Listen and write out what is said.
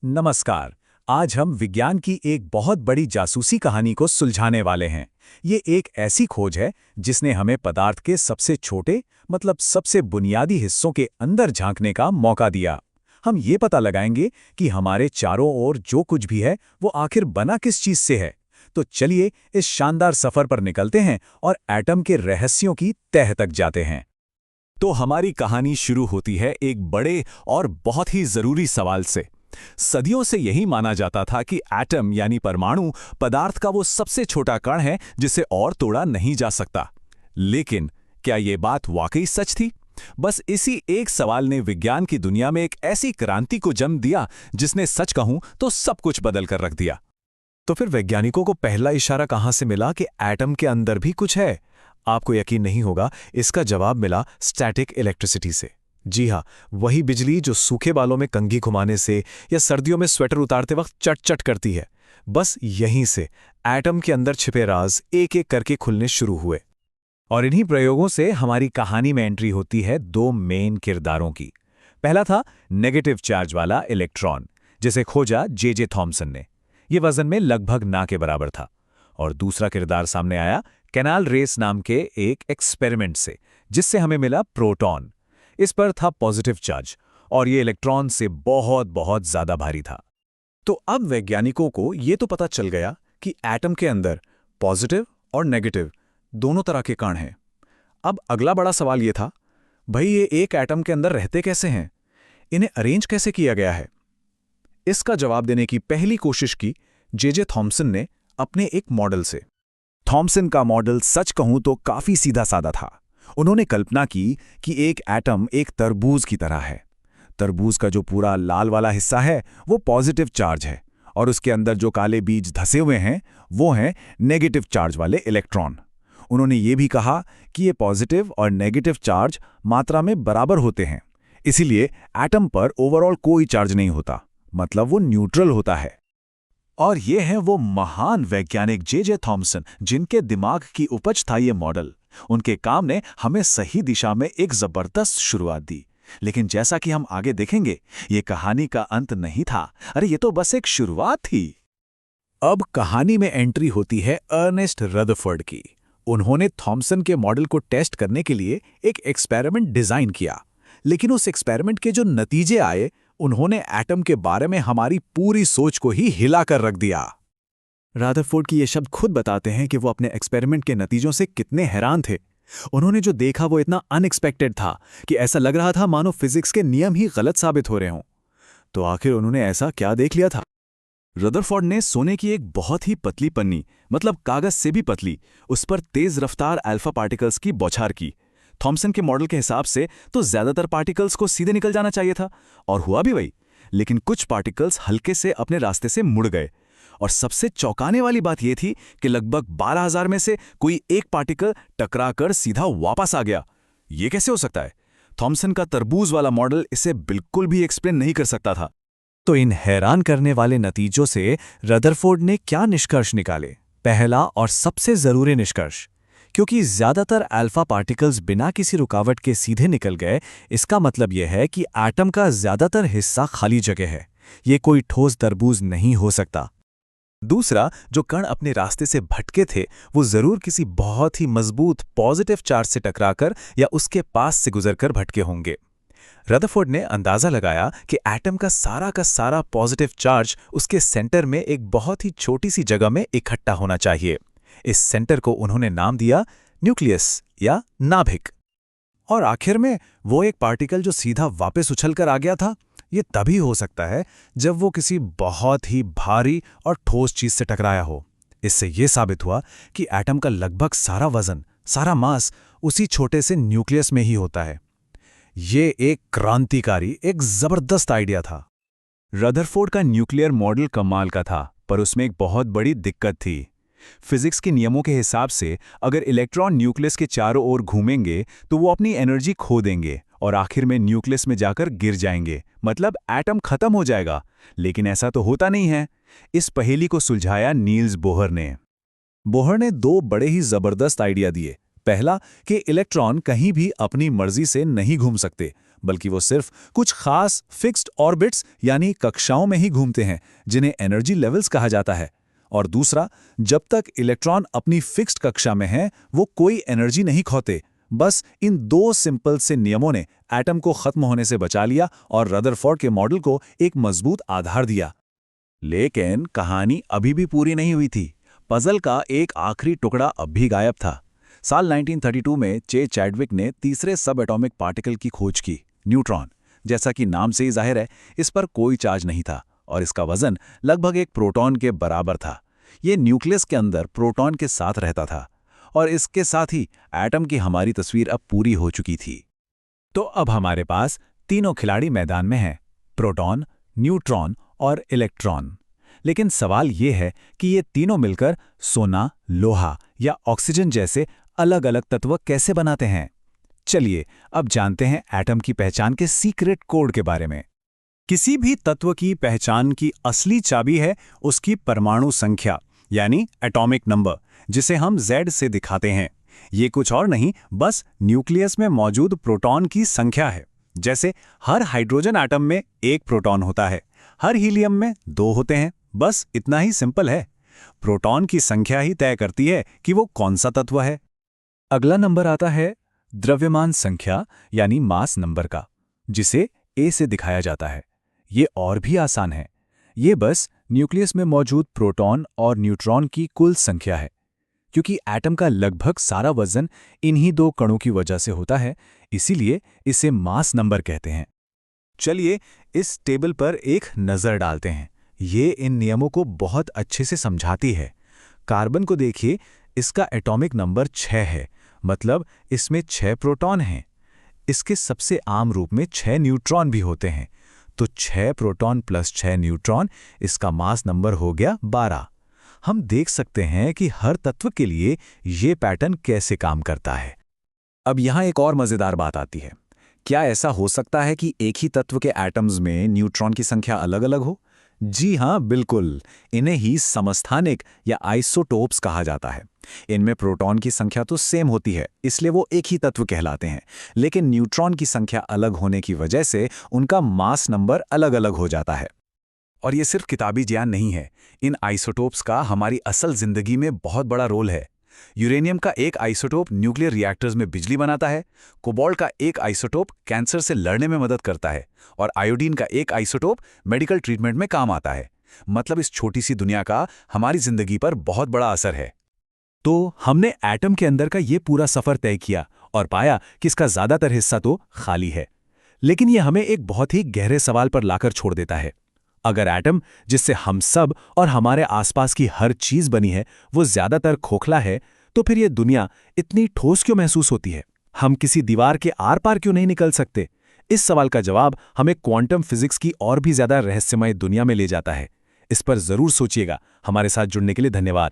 नमस्कार। आज हम विज्ञान की एक बहुत बड़ी जासूसी कहानी को सुलझाने वाले हैं। ये एक ऐसी खोज है जिसने हमें पदार्थ के सबसे छोटे मतलब सबसे बुनियादी हिस्सों के अंदर झांकने का मौका दिया। हम ये पता लगाएंगे कि हमारे चारों ओर जो कुछ भी है वो आखिर बना किस चीज से है। तो चलिए इस शानदार सफर पर निकलते हैं और एटम के रहस्यों की तह तक जाते हैं। तो हमारी कहानी शुरू होती है एक बड़े और बहुत ही जरूरी सवाल से। सदियों से यही माना जाता था कि एटम यानी परमाणु पदार्थ का वो सबसे छोटा कण है जिसे और तोड़ा नहीं जा सकता। लेकिन क्या ये बात वाकई सच थी? बस इसी एक सवाल ने विज्ञान की दुनिया में एक ऐसी क्रांति को जन्म दिया जिसने सच कहूं तो सब कुछ बदल कर रख दिया। तो फिर वैज्ञानिकों को पहला इशारा कहां से मिला कि एटम के अंदर भी कुछ है? आपको यकीन नहीं होगा, इसका जवाब मिला स्टैटिक इलेक्ट्रिसिटी से। जी हाँ, वही बिजली जो सूखे बालों में कंघी घुमाने से या सर्दियों में स्वेटर उतारते वक्त चट चट करती है। बस यहीं से एटम के अंदर छिपे राज एक एक करके खुलने शुरू हुए। और इन्हीं प्रयोगों से हमारी कहानी में एंट्री होती है दो मेन किरदारों की। पहला था नेगेटिव चार्ज वाला इलेक्ट्रॉन, जिसे खोजा जे थॉमसन ने। ये वजन में लगभग ना के बराबर था। और दूसरा किरदार सामने आया कैनाल रेस नाम के एक एक्सपेरिमेंट से, जिससे हमें मिला प्रोटॉन। इस पर था पॉजिटिव चार्ज और ये इलेक्ट्रॉन से बहुत बहुत ज्यादा भारी था। तो अब वैज्ञानिकों को ये तो पता चल गया कि एटम के अंदर पॉजिटिव और नेगेटिव दोनों तरह के कण हैं। अब अगला बड़ा सवाल ये था, भाई ये एक एटम के अंदर रहते कैसे हैं? इन्हें अरेंज कैसे किया गया है? इसका जवाब देने की पहली कोशिश की जे थॉमसन ने अपने एक मॉडल से। थॉमसन का मॉडल सच कहूं तो काफी सीधा साधा था। उन्होंने कल्पना की कि एक एटम एक तरबूज की तरह है। तरबूज का जो पूरा लाल वाला हिस्सा है वो पॉजिटिव चार्ज है और उसके अंदर जो काले बीज धसे हुए हैं वो हैं नेगेटिव चार्ज वाले इलेक्ट्रॉन। उन्होंने ये भी कहा कि ये पॉजिटिव और नेगेटिव चार्ज मात्रा में बराबर होते हैं, इसीलिए एटम पर ओवरऑल कोई चार्ज नहीं होता, मतलब वो न्यूट्रल होता है। और ये हैं वो महान वैज्ञानिक जे थॉमसन जिनके दिमाग की उपज था ये मॉडल। उनके काम ने हमें सही दिशा में एक जबरदस्त शुरुआत दी। लेकिन जैसा कि हम आगे देखेंगे, ये कहानी का अंत नहीं था। अरे ये तो बस एक शुरुआत थी। अब कहानी में एंट्री होती है अर्नेस्ट रदरफोर्ड की। उन्होंने थॉमसन के मॉडल को टेस्ट करने के लिए एक एक्सपेरिमेंट डिजाइन किया। लेकिन उस एक्सपेरिमेंट के जो नतीजे आए, उन्होंने एटम के बारे में हमारी पूरी सोच को ही हिलाकर रख दिया। रदरफोर्ड की ये शब्द खुद बताते हैं कि वो अपने एक्सपेरिमेंट के नतीजों से कितने हैरान थे। उन्होंने जो देखा वो इतना अनएक्सपेक्टेड था कि ऐसा लग रहा था मानो फिजिक्स के नियम ही गलत साबित हो रहे हों। तो आखिर उन्होंने ऐसा क्या देख लिया था? रदरफोर्ड ने सोने की एक बहुत ही पतली पन्नी, मतलब कागज से भी पतली, उस पर तेज रफ्तार अल्फा पार्टिकल्स की बौछार की। थॉमसन के मॉडल के हिसाब से तो ज्यादातर पार्टिकल्स को सीधे निकल जाना चाहिए था, और हुआ भी वही। लेकिन कुछ पार्टिकल्स हल्के से अपने रास्ते से मुड़ गए। और सबसे चौंकाने वाली बात यह थी कि लगभग 12,000 में से कोई एक पार्टिकल टकराकर सीधा वापस आ गया। यह कैसे हो सकता है? थॉमसन का तरबूज वाला मॉडल इसे बिल्कुल भी एक्सप्लेन नहीं कर सकता था। तो इन हैरान करने वाले नतीजों से रदरफोर्ड ने क्या निष्कर्ष निकाले? पहला और सबसे जरूरी निष्कर्ष, क्योंकि ज्यादातर अल्फा पार्टिकल्स बिना किसी रुकावट के सीधे निकल गए, इसका मतलब यह है कि एटम का ज्यादातर हिस्सा खाली जगह है। ये कोई ठोस तरबूज नहीं हो सकता। दूसरा, जो कण अपने रास्ते से भटके थे वो जरूर किसी बहुत ही मजबूत पॉजिटिव चार्ज से टकराकर या उसके पास से गुजरकर भटके होंगे। रदरफोर्ड ने अंदाजा लगाया कि एटम का सारा पॉजिटिव चार्ज उसके सेंटर में एक बहुत ही छोटी सी जगह में इकट्ठा होना चाहिए। इस सेंटर को उन्होंने नाम दिया न्यूक्लियस या नाभिक। और आखिर में वो एक पार्टिकल जो सीधा वापस उछलकर आ गया था, ये तभी हो सकता है जब वो किसी बहुत ही भारी और ठोस चीज से टकराया हो। इससे ये साबित हुआ कि एटम का लगभग सारा वजन, सारा मास उसी छोटे से न्यूक्लियस में ही होता है। ये एक क्रांतिकारी, एक जबरदस्त आइडिया था। रदरफोर्ड का न्यूक्लियर मॉडल कमाल का था, पर उसमें एक बहुत बड़ी दिक्कत थी। फिजिक्स के नियमों के हिसाब से अगर इलेक्ट्रॉन न्यूक्लियस के चारों ओर घूमेंगे तो वो अपनी एनर्जी खो देंगे और आखिर में न्यूक्लियस में जाकर गिर जाएंगे, मतलब एटम खत्म हो जाएगा। लेकिन ऐसा तो होता नहीं है। इस पहेली को सुलझाया नील्स बोहर ने। बोहर ने दो बड़े ही जबरदस्त आइडिया दिए। पहला कि इलेक्ट्रॉन कहीं भी अपनी मर्जी से नहीं घूम सकते, बल्कि वो सिर्फ कुछ खास फिक्स्ड ऑर्बिट्स यानी कक्षाओं में ही घूमते हैं, जिन्हें एनर्जी लेवल्स कहा जाता है। और दूसरा, जब तक इलेक्ट्रॉन अपनी फिक्स्ड कक्षा में हैं, वो कोई एनर्जी नहीं खोते। बस इन दो सिंपल से नियमों ने एटम को खत्म होने से बचा लिया और रदरफोर्ड के मॉडल को एक मजबूत आधार दिया। लेकिन कहानी अभी भी पूरी नहीं हुई थी। पजल का एक आखिरी टुकड़ा अब भी गायब था। साल 1932 में चे चैडविक ने तीसरे सब एटॉमिक पार्टिकल की खोज की, न्यूट्रॉन। जैसा कि नाम से ही जाहिर है, इस पर कोई चार्ज नहीं था और इसका वजन लगभग एक प्रोटॉन के बराबर था। ये न्यूक्लियस के अंदर प्रोटॉन के साथ रहता था और इसके साथ ही एटम की हमारी तस्वीर अब पूरी हो चुकी थी। तो अब हमारे पास तीनों खिलाड़ी मैदान में हैं, प्रोटॉन, न्यूट्रॉन और इलेक्ट्रॉन। लेकिन सवाल ये है कि ये तीनों मिलकर सोना, लोहा या ऑक्सीजन जैसे अलग अलग तत्व कैसे बनाते हैं। चलिए अब जानते हैं एटम की पहचान के सीक्रेट कोड के बारे में। किसी भी तत्व की पहचान की असली चाबी है उसकी परमाणु संख्या, यानी एटॉमिक नंबर, जिसे हम Z से दिखाते हैं। ये कुछ और नहीं, बस न्यूक्लियस में मौजूद प्रोटॉन की संख्या है। जैसे हर हाइड्रोजन एटम में एक प्रोटॉन होता है, हर हीलियम में 2 होते हैं। बस इतना ही सिंपल है। प्रोटॉन की संख्या ही तय करती है कि वो कौन सा तत्व है। अगला नंबर आता है द्रव्यमान संख्या, यानी मास नंबर का, जिसे A से दिखाया जाता है। ये और भी आसान है। ये बस न्यूक्लियस में मौजूद प्रोटॉन और न्यूट्रॉन की कुल संख्या है। क्योंकि एटम का लगभग सारा वजन इन्हीं 2 कणों की वजह से होता है, इसीलिए इसे मास नंबर कहते हैं। चलिए इस टेबल पर एक नज़र डालते हैं। ये इन नियमों को बहुत अच्छे से समझाती है। कार्बन को देखिए, इसका एटॉमिक नंबर 6 है, मतलब इसमें 6 प्रोटॉन हैं। इसके सबसे आम रूप में 6 न्यूट्रॉन भी होते हैं, तो 6 प्रोटॉन प्लस 6 न्यूट्रॉन, इसका मास नंबर हो गया 12। हम देख सकते हैं कि हर तत्व के लिए ये पैटर्न कैसे काम करता है। अब यहाँ एक और मज़ेदार बात आती है। क्या ऐसा हो सकता है कि एक ही तत्व के एटम्स में न्यूट्रॉन की संख्या अलग-अलग हो? जी हाँ, बिल्कुल। इन्हें ही समस्थानिक या आइसोटोप्स कहा जाता है। इनमें प्रोटॉन की संख्या तो सेम होती है, इसलिए वो एक ही तत्व कहलाते हैं। लेकिन न्यूट्रॉन की संख्या अलग होने की वजह से उनका मास नंबर अलग-अलग हो जाता है। और ये सिर्फ किताबी ज्ञान नहीं है, इन आइसोटोप्स का हमारी असल जिंदगी में बहुत बड़ा रोल है। यूरेनियम का एक आइसोटोप न्यूक्लियर रिएक्टर्स में बिजली बनाता है, कोबाल्ट का एक आइसोटोप कैंसर से लड़ने में मदद करता है और आयोडीन का एक आइसोटोप मेडिकल ट्रीटमेंट में काम आता है। मतलब इस छोटी सी दुनिया का हमारी जिंदगी पर बहुत बड़ा असर है। तो हमने एटम के अंदर का ये पूरा सफर तय किया और पाया कि इसका ज्यादातर हिस्सा तो खाली है। लेकिन ये हमें एक बहुत ही गहरे सवाल पर लाकर छोड़ देता है। अगर एटम, जिससे हम सब और हमारे आसपास की हर चीज बनी है, वो ज्यादातर खोखला है, तो फिर ये दुनिया इतनी ठोस क्यों महसूस होती है? हम किसी दीवार के आर पार क्यों नहीं निकल सकते? इस सवाल का जवाब हमें क्वांटम फिजिक्स की और भी ज्यादा रहस्यमय दुनिया में ले जाता है। इस पर जरूर सोचिएगा। हमारे साथ जुड़ने के लिए धन्यवाद।